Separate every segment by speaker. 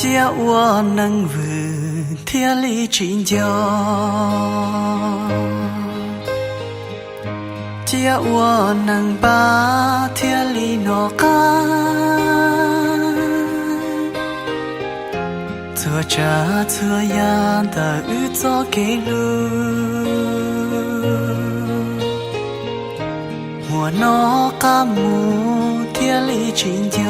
Speaker 1: 借我能为天里拯救，借我能把天里挪开，做这这样的日子给路，我挪开木天里拯救。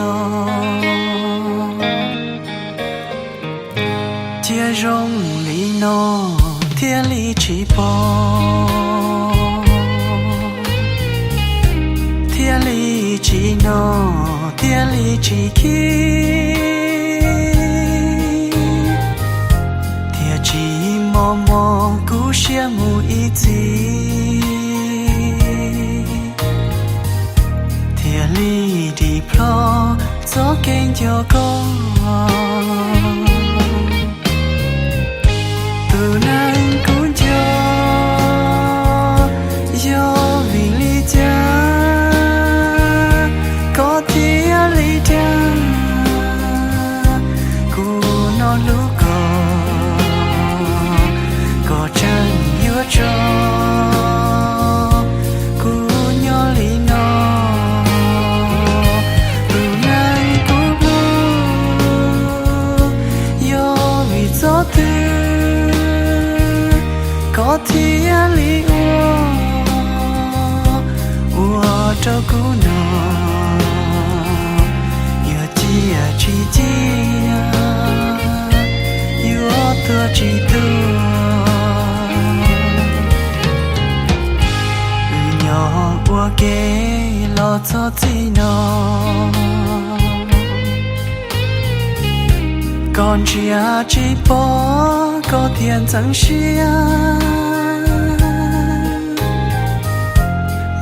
Speaker 1: 接容里诺天里起波，天里起诺天里起起，天起默默故羡慕一起，天里的 pro 做更就够。天里我照顾侬有几几几有多几多鸟我给老早子侬còn chia chỉ bỏ có tiền chẳng xia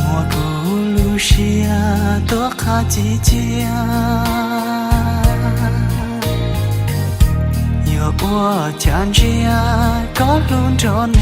Speaker 1: mùa cũ lu xia tốt khá chỉ chia nhiều bữa chán chia có luôn cho nên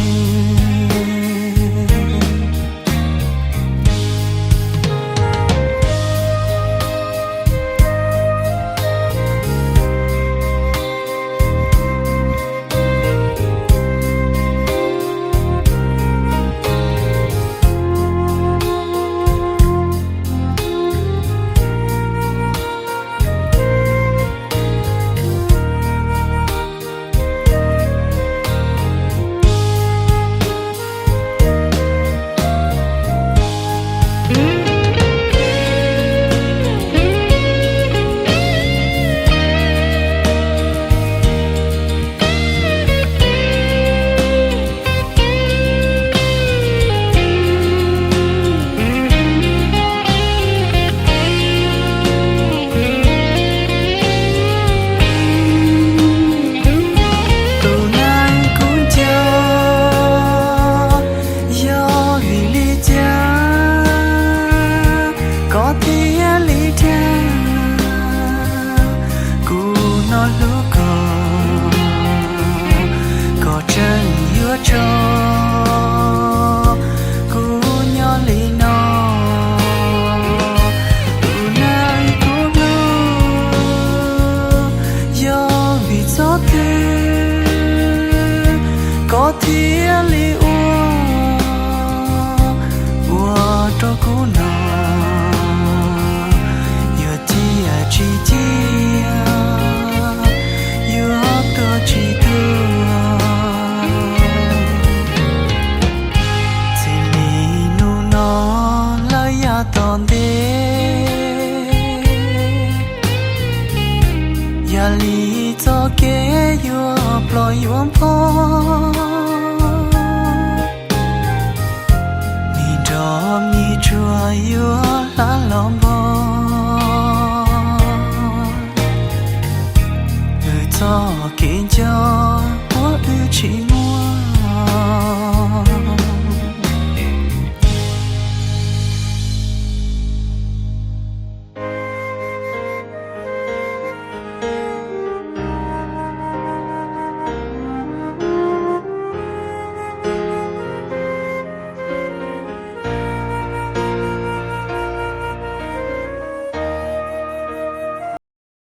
Speaker 1: thiên li我照顾侬有几几有多几多这里努诺了呀当的呀里做给有不用破chúa yêu lá lòng bò người cho kiến cho của ưu chỉ